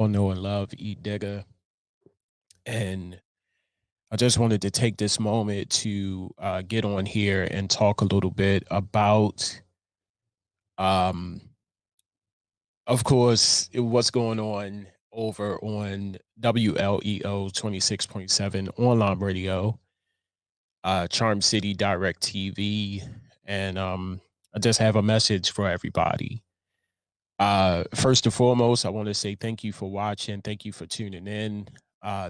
All know and love E Digger. And I just wanted to take this moment to get on here and talk a little bit about, um, of course, what's going on over on WLEO 26.7 online radio, Charm City Direct TV. And I just have a message for everybody. First and foremost, I want to say thank you for watching. Thank you for tuning in.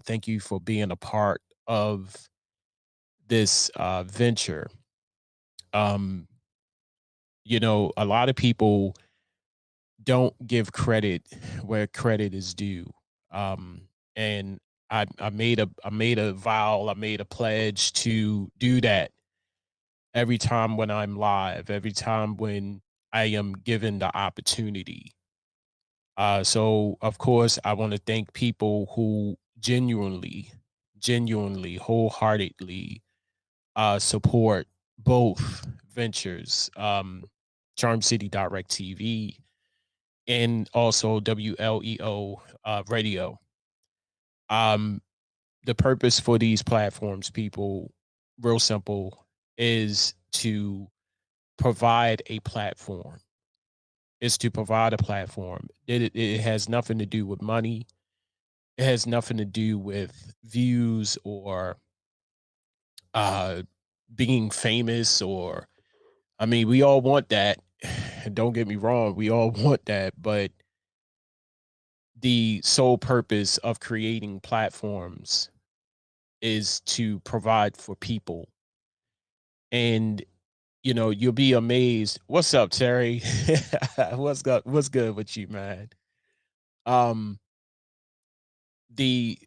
Thank you for being a part of this venture. Um, a lot of people don't give credit where credit is due. And I made a vow, I made a pledge to do that every time when I'm live, every time when I am given the opportunity. So of course, I want to thank people who genuinely, wholeheartedly support both ventures, Charm City Direct TV and also WLEO Radio. Um, the purpose for these platforms, people, real simple, is to provide a platform. Is to provide a platform. It has nothing to do with money. It has nothing to do with views or uh being famous, or I mean, we all want that. Don't get me wrong, we all want that, but the sole purpose of creating platforms is to provide for people. And you'll be amazed. What's up, Terry? What's good with you, man? Um the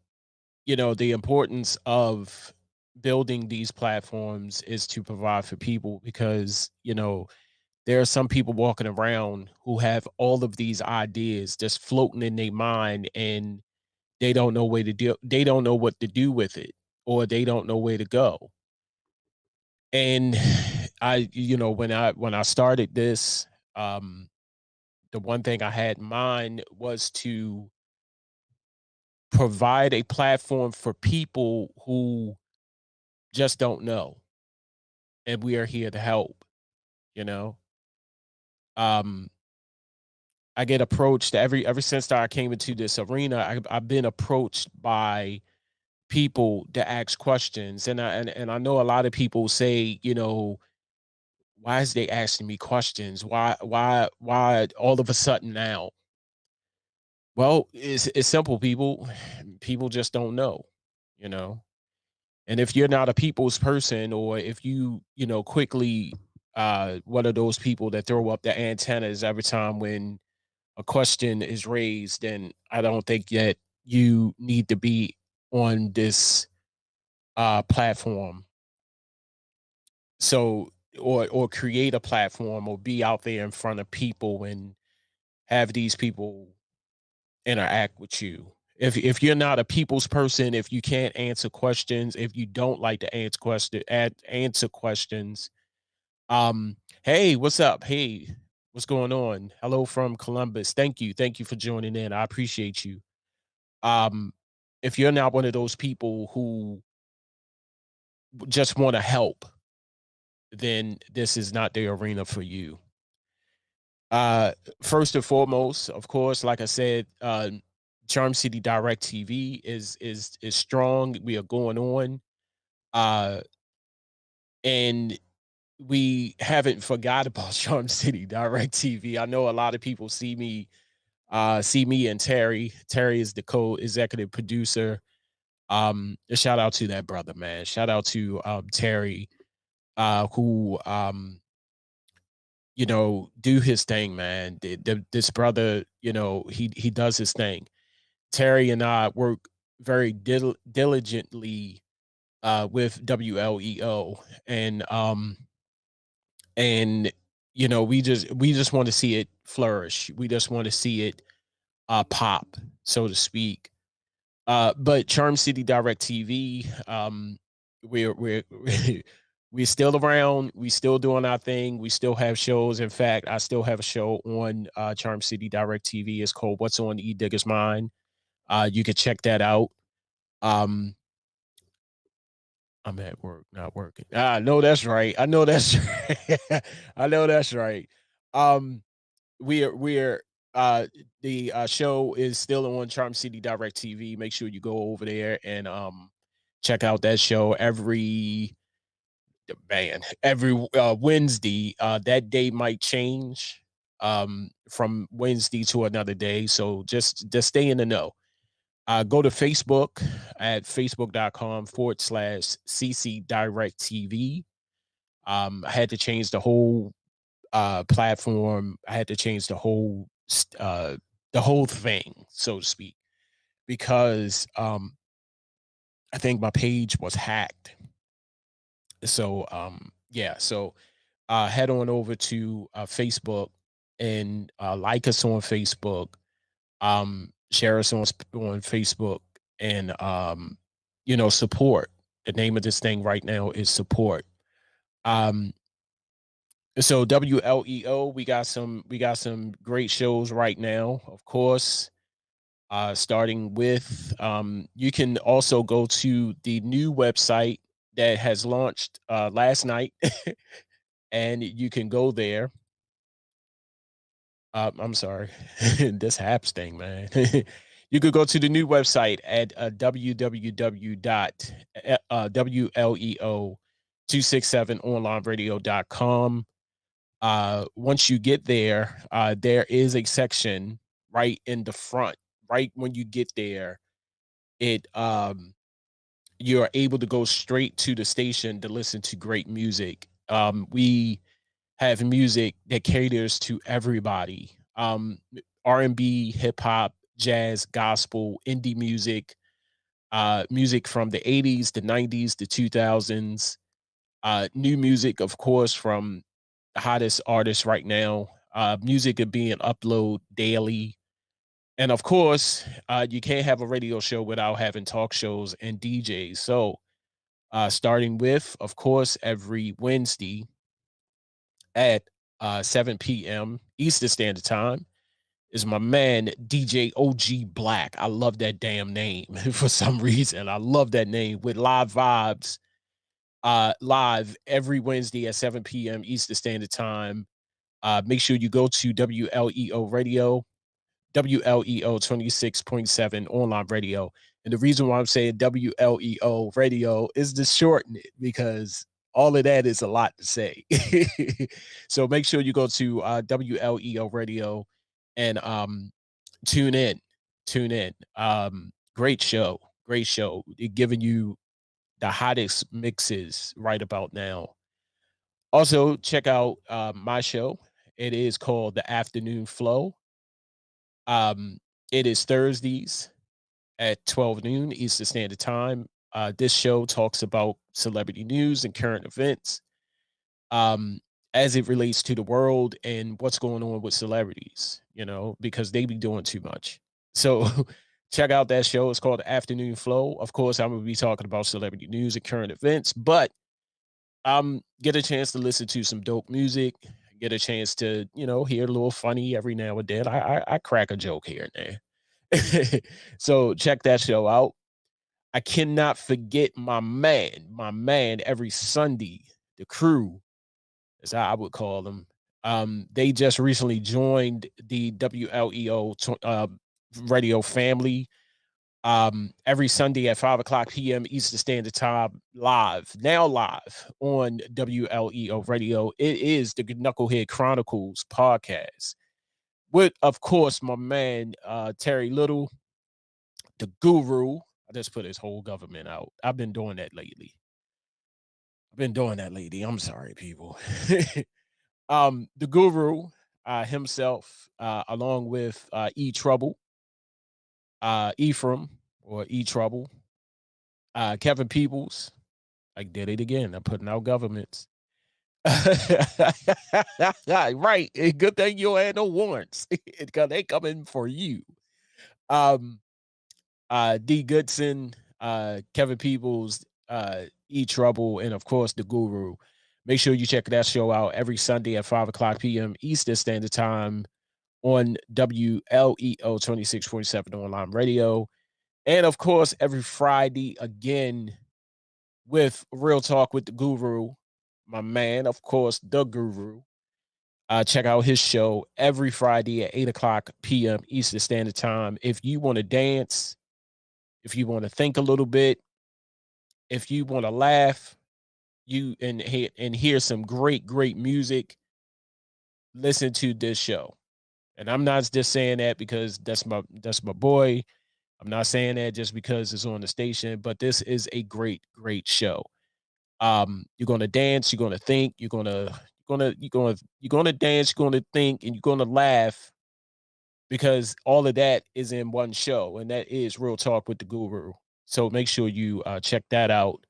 the importance of building these platforms is to provide for people, because there are some people walking around who have all of these ideas just floating in their mind, and they don't know what to do with it, or they don't know where to go. And when I started this, um the one thing I had in mind was to provide a platform for people who just don't know, and we are here to help. you know um I get approached ever since I came into this arena. I've been approached by people to ask questions, and I know a lot of people say, why is they asking me questions? Why all of a sudden now? Well, it's simple, people. People just don't know, you know. And if you're not a people's person, or if quickly one of those people that throw up the antennas every time when a question is raised, then I don't think that you need to be on this platform. So, or create a platform, or be out there in front of people and have these people interact with you. If you're not a people's person, if you can't answer questions, if you don't like to answer questions, hey, what's up? Hey, what's going on? Hello from Columbus. Thank you for joining in. I appreciate you. Um, if you're not one of those people who just want to help, then this is not the arena for you. Uh, First and foremost, of course, like I said, Charm City Direct TV is strong. We are going on, uh, and we haven't forgot about Charm City Direct TV. I know a lot of people see me and Terry. Terry is the co-executive producer. Shout out to that brother, man. Shout out to Terry, who do his thing, man. This brother, he does his thing. Terry and I work very diligently with WLEO, and we just want to see it flourish. We just want to see it pop, so to speak. But Charm City Direct TV, we're we're still around. We still doing our thing. We still have shows. In fact, I still have a show on Charm City Direct TV. It's called "What's on E Digger's Mind." You can check that out. Um, I'm at work, not working. I know that's right. I know that's right. I know that's right. Um, we're the show is still on Charm City Direct TV. Make sure you go over there and check out that show every Wednesday. That day might change from Wednesday to another day. So just stay in the know. Go to Facebook at facebook.com/CC Direct TV. I had to change the whole platform. I had to change the whole thing, so to speak, because I think my page was hacked. So yeah, so head on over to Facebook and like us on Facebook, share us on Facebook, and support. The name of this thing right now is support. Um, so WLEO, we got some great shows right now, of course. Starting with you can also go to the new website that has launched last night, and you can go there. I'm sorry, this Haps thing, man. You could go to the new website at www.WLEO267onlineradio.com. Once you get there, there is a section right in the front. Right when you get there, it you are able to go straight to the station to listen to great music. We have music that caters to everybody. R&B, hip hop, jazz, gospel, indie music, music from the 80s, the 90s, the 2000s, new music, of course, from the hottest artists right now. Music is being uploaded daily. And of course, you can't have a radio show without having talk shows and DJs. So, starting with, of course, every Wednesday at 7 p.m. Eastern Standard Time is my man DJ OG Black. I love that damn name for some reason. I love that name with live vibes. Live every Wednesday at 7 p.m. Eastern Standard Time. Make sure you go to WLEO Radio, WLEO 26.7 online radio. And the reason why I'm saying WLEO radio is to shorten it because all of that is a lot to say. So make sure you go to WLEO radio and tune in. Tune in. Great show. Great show. It giving you the hottest mixes right about now. Also, check out my show. It is called The Afternoon Flow. Um, it is Thursdays at 12 noon Eastern Standard Time. This show talks about celebrity news and current events um, as it relates to the world and what's going on with celebrities, because they be doing too much. So check out that show. It's called Afternoon Flow. Of course, I'm going to be talking about celebrity news and current events, but get a chance to listen to some dope music, get a chance to, hear a little funny every now and then. I crack a joke here and there. So check that show out. I cannot forget my man every Sunday, the crew, as I would call them. They just recently joined the WLEO radio family. Every Sunday at 5 o'clock p.m. Eastern Standard Time, now live on WLEO Radio. It is the Knucklehead Chronicles podcast with, of course, my man Terry Little, the guru. I just put his whole government out. I've been doing that lately. I'm sorry, people. The guru himself, along with E Trouble, Ephraim or E Trouble, Kevin Peoples. I did it again. I'm putting out governments. Right. Good thing you had no warrants because they coming for you. D Goodson, Kevin Peoples, E Trouble, and of course the Guru. Make sure you check that show out every Sunday at 5 o'clock p.m. Eastern Standard Time on WLEO 2647 online radio. And of course, every Friday again with Real Talk with the Guru, my man, of course, the Guru. Check out his show every Friday at 8 o'clock p.m. Eastern Standard Time. If you want to dance, if you want to think a little bit, if you want to laugh, you and hear some great music, listen to this show. And I'm not just saying that because that's my boy. I'm not saying that just because it's on the station, but this is a great show. You're gonna dance, you're gonna think, you're gonna dance, you're gonna think, and you're gonna laugh because all of that is in one show, and that is Real Talk with the Guru. So make sure you check that out.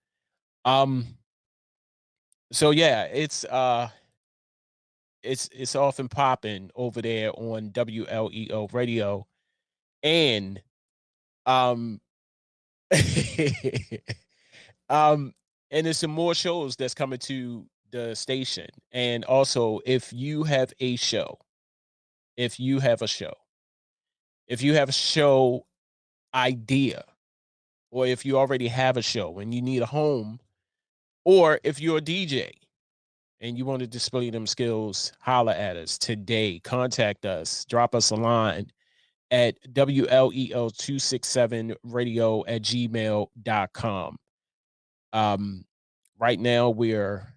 Um, so yeah, it's often popping over there on WLEO radio, and um, um, and there's some more shows that's coming to the station. And also, if you have a show, if you have a show idea, or if you already have a show and you need a home, or if you're a DJ and you want to display them skills, holla at us today. Contact us, drop us a line at WLEL267radio at gmail.com. Right now we're,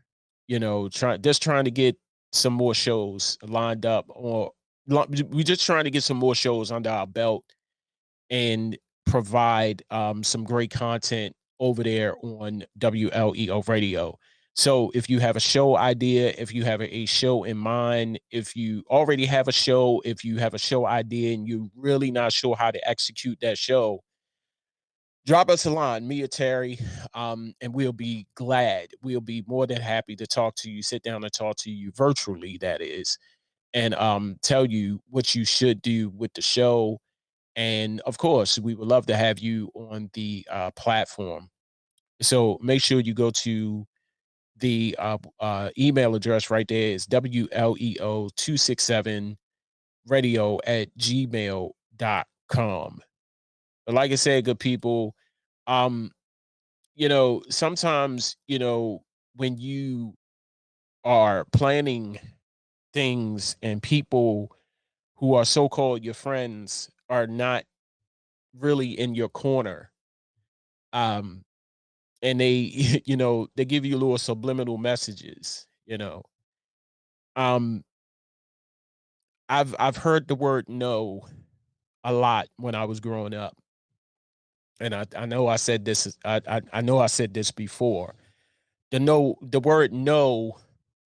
trying to get some more shows lined up, or we're just trying to get some more shows under our belt and provide some great content over there on WLEO radio. So if you have a show idea, if you have a show in mind, if you already have a show, if you have a show idea and you're really not sure how to execute that show, drop us a line, me or Terry, and we'll be more than happy to talk to you, sit down and talk to you virtually, that is, and tell you what you should do with the show. And of course, we would love to have you on the platform. So make sure you go to the email address right there. Is WLEO267 radio at gmail.com. But like I said, good people, um, sometimes, when you are planning things and people who are so called your friends are not really in your corner, um, and they, they give you little subliminal messages, Um, I've heard the word no a lot when I was growing up. And I know I said this, I know I said this before. The word no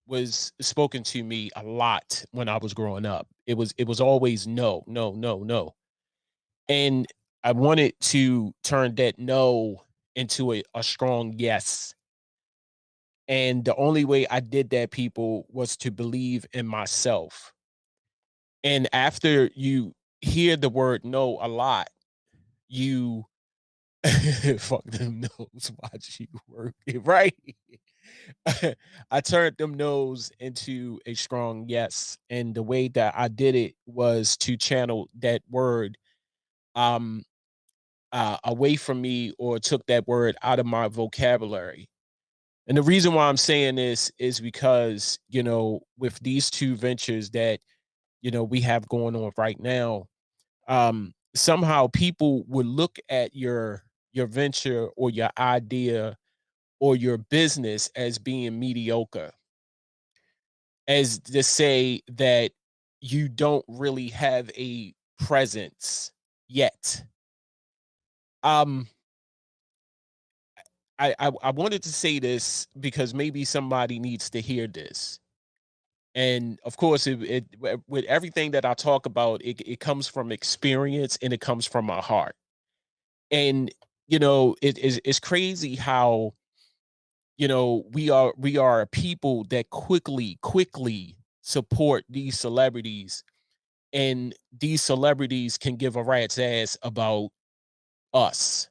was spoken to me a lot when I was growing up. It was always no, no, no, no. And I wanted to turn that no into a strong yes. And the only way I did that, people, was to believe in myself. And after you hear the word no a lot, you fuck them nose, watch you work it, right? I turned them no's into a strong yes. And the way that I did it was to channel that word um away from me, or took that word out of my vocabulary. And the reason why I'm saying this is because, with these two ventures that, we have going on right now, somehow people would look at your venture or your idea or your business as being mediocre, as to say that you don't really have a presence yet. Um, I wanted to say this because maybe somebody needs to hear this. And of course, with everything that I talk about, it comes from experience and it comes from my heart. And it's crazy how, we are a people that quickly support these celebrities, and these celebrities can give a rat's ass about us.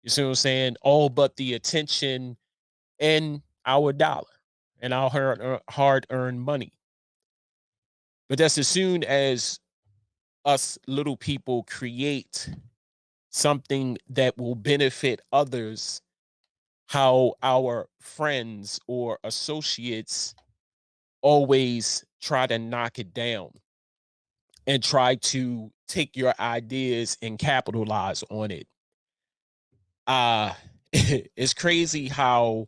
You see what I'm saying? All but the attention and our dollar and our hard earned money. But that's as soon as us little people create something that will benefit others, how our friends or associates always try to knock it down and try to take your ideas and capitalize on it. Uh it's crazy how,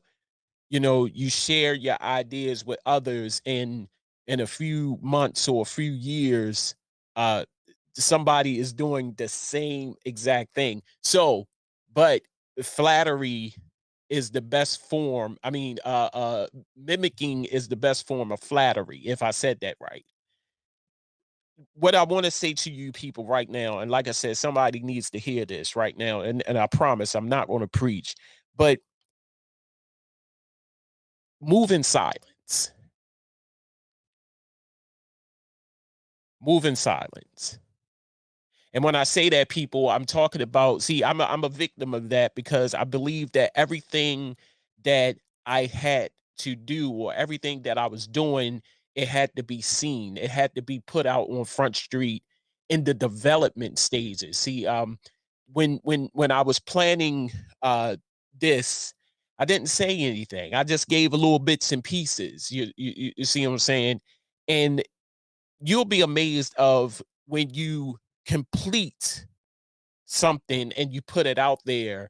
you share your ideas with others, and in a few months or a few years, uh somebody is doing the same exact thing. So, but flattery is the best form. I mean, mimicking is the best form of flattery, if I said that right. What I want to say to you people right now, and like I said, somebody needs to hear this right now, and I promise I'm not going to preach, but move in silence. Move in silence. And when I say that, people, I'm talking about, see, I'm a victim of that, because I believe that everything that I had to do, or everything that I was doing, it had to be seen. It had to be put out on Front Street in the development stages. See, when I was planning this, I didn't say anything. I just gave a little bits and pieces. You see what I'm saying? And you'll be amazed of when you complete something and you put it out there,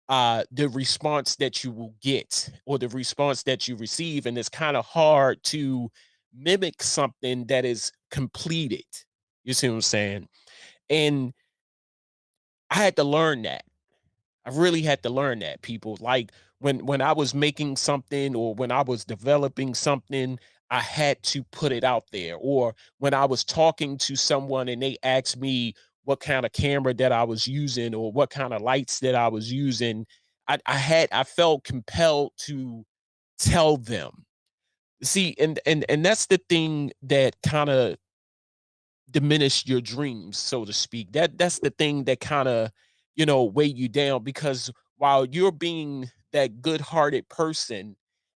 the response that you will get, or the response that you receive. And it's kind of hard to mimic something that is completed. You see what I'm saying? And I had to learn that. I really had to learn that, people. Like, when I was making something, or when I was developing something, I had to put it out there. Or when I was talking to someone and they asked me what kind of camera that I was using, or what kind of lights that I was using, I felt compelled to tell them. See, and that's the thing that kind of diminish your dreams, so to speak. That's the thing that kind of, weigh you down, because while you're being that good-hearted person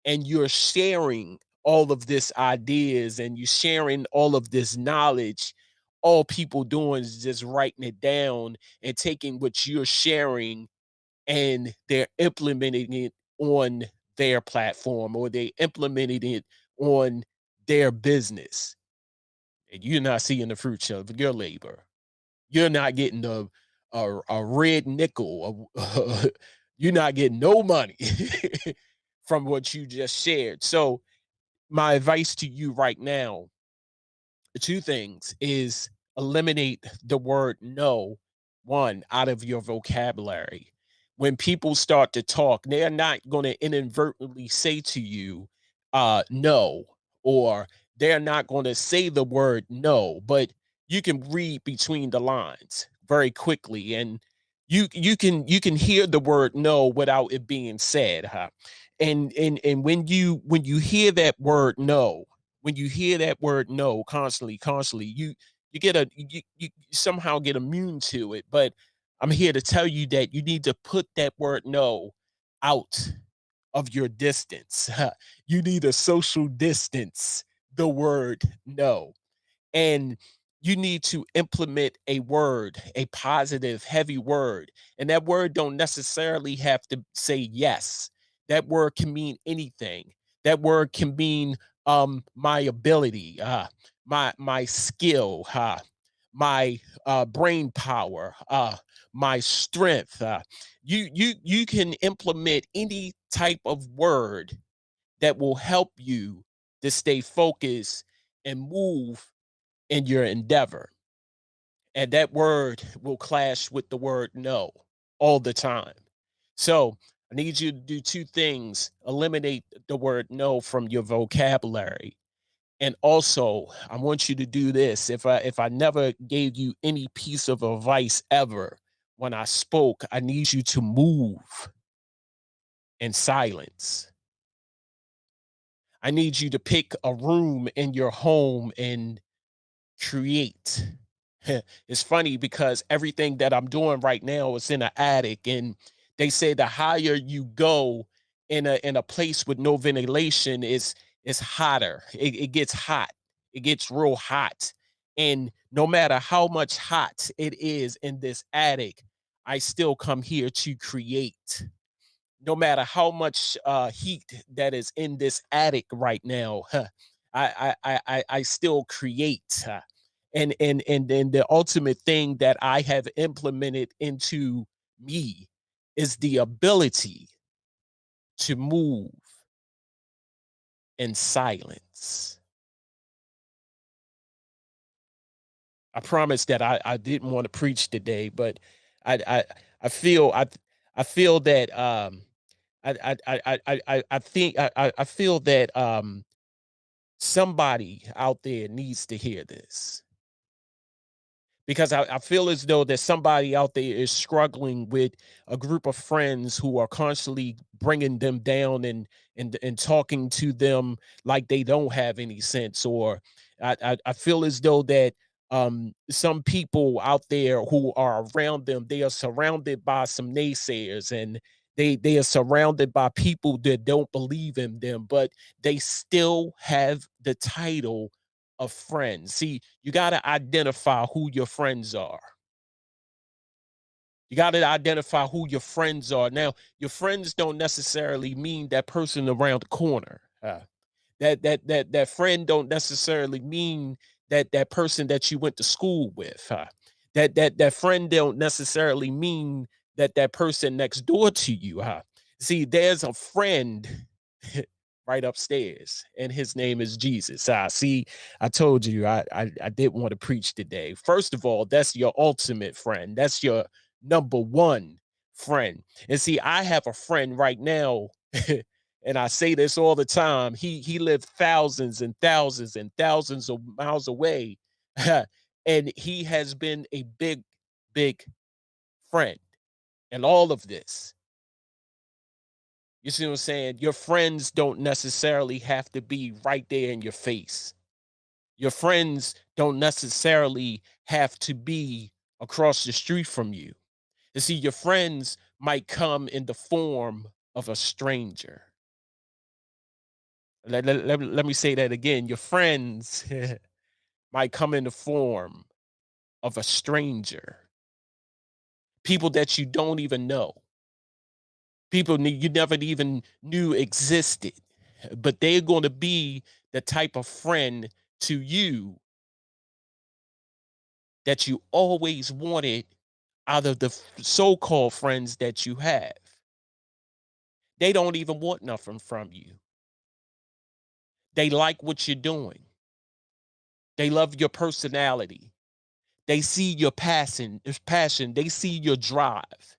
and you're sharing all of this ideas, and you're sharing all of this knowledge, all people doing is just writing it down and taking what you're sharing, and they're implementing it on their platform, or they implemented it on their business, and you're not seeing the fruits of your labor. You're not getting a red nickel. You're not getting no money from what you just shared. So my advice to you right now, two things, is eliminate the word no, one, out of your vocabulary. When people start to talk, they're not going to inadvertently say to you, no, or they're not going to say the word no, but you can read between the lines very quickly, and you can hear the word no without it being said, huh? And when you hear that word no, when you hear that word no constantly, you get you somehow get immune to it. But I'm here to tell you that you need to put that word no out of your distance. You need a social distance the word no, and you need to implement a word, a positive heavy word, and that word don't necessarily have to say yes. That word can mean anything. That word can mean my ability, my skill, my brain power, my strength. You can implement any type of word that will help you to stay focused and move in your endeavor. And that word will clash with the word no all the time. So I need you to do two things: eliminate the word no from your vocabulary. And also, I want you to do this. If I never gave you any piece of advice ever when I spoke, I need you to move in silence. I need you to pick a room in your home and create. It's funny because everything that I'm doing right now is in an attic, and they say the higher you go in a place with no ventilation is hotter. It gets hot. It gets real hot. And no matter how much hot it is in this attic, I still come here to create. No matter how much heat that is in this attic right now, I still create. And the ultimate thing that I have implemented into me is the ability to move in silence. I promise that I didn't want to preach today, but I I I feel I feel that I think I feel that somebody out there needs to hear this, because I feel as though that somebody out there is struggling with a group of friends who are constantly bringing them down and talking to them like they don't have any sense. Or I feel as though that some people out there who are around them, they are surrounded by some naysayers, and they are surrounded by people that don't believe in them, but they still have the title of friends. See, you got to identify who your friends are. You got to identify who your friends are. Now, your friends don't necessarily mean that person around the corner. That friend don't necessarily mean that person that you went to school with. That friend don't necessarily mean that person next door to you. See, there's a friend right upstairs, and his name is Jesus. See, I told you I didn't want to preach today. First of all, that's your ultimate friend. That's your number one friend. And see, I have a friend right now, and I say this all the time. He lived thousands and thousands and thousands of miles away, and he has been a big friend in all of this. You see what I'm saying? Your friends don't necessarily have to be right there in your face. Your friends don't necessarily have to be across the street from you. You see, your friends might come in the form of a stranger. Let me say that again. Your friends might come in the form of a stranger, people that you don't even know, people you never even knew existed, but they're going to be the type of friend to you that you always wanted out of the so-called friends that you have. They don't even want nothing from you. They like what you're doing. They love your personality. They see your passion. They see your drive.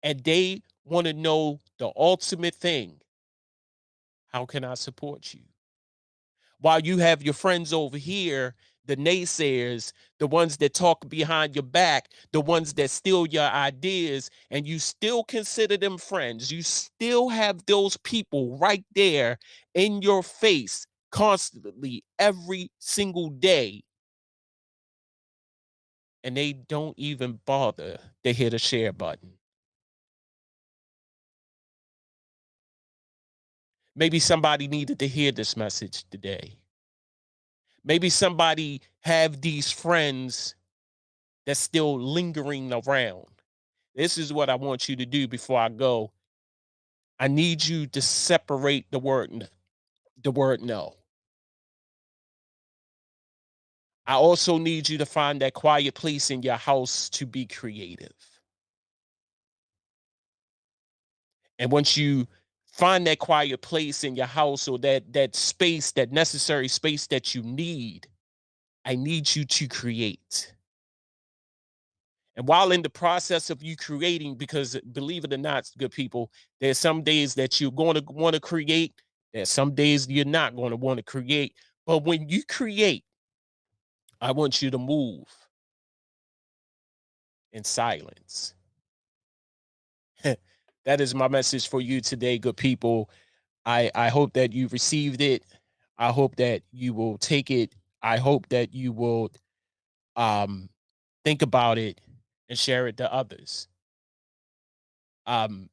And they want to know the ultimate thing. How can I support you? While you have your friends over here, the naysayers, the ones that talk behind your back, the ones that steal your ideas, and you still consider them friends. You still have those people right there in your face constantly every single day, and they don't even bother to hit a share button. Maybe somebody needed to hear this message today. Maybe somebody have these friends that's still lingering around. This is what I want you to do before I go. I need you to separate the word no. I also need you to find that quiet place in your house to be creative. And once you find that quiet place in your house, or that space, that necessary space that you need, I need you to create. And while in the process of you creating, because believe it or not, good people, there's some days that you're going to want to create, there's some days you're not going to want to create. But when you create, I want you to move in silence. That is my message for you today, good people. I hope that you received it. I hope that you will take it. I hope that you will um, think about it and share it to others. Um,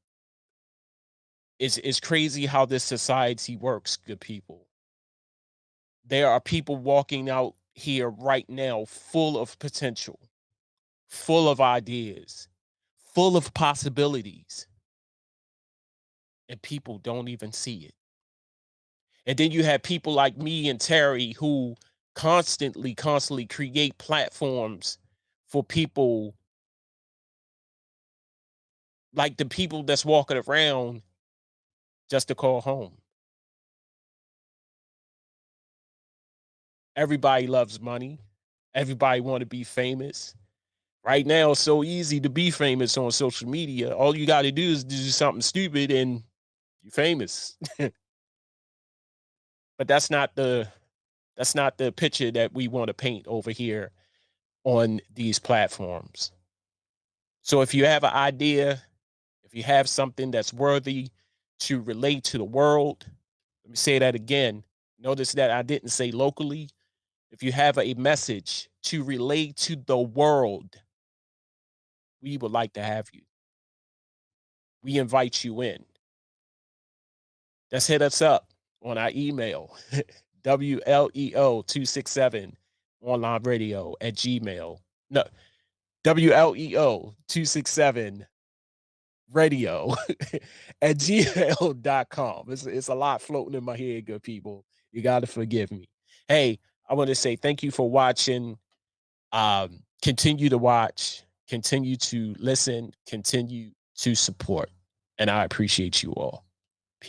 it's crazy how this society works, good people. There are people walking out here right now full of potential, full of ideas, full of possibilities, and people don't even see it. And then you have people like me and Terry who constantly create platforms for people like the people that's walking around just to call home. Everybody loves money. Everybody want to be famous. Right now, it's so easy to be famous on social media. All you got to do is do something stupid and you're famous. But that's not the picture that we want to paint over here on these platforms. So if you have an idea, if you have something that's worthy to relate to the world, let me say that again. Notice that I didn't say locally. If you have a message to relate to the world, we would like to have you. We invite you in. Just hit us up on our email, WLEO267 online radio at Gmail. No, WLEO267 radio at gmail.com. It's a lot floating in my head, good people. You got to forgive me. Hey, I want to say thank you for watching. Continue to watch, continue to listen, continue to support. And I appreciate you all.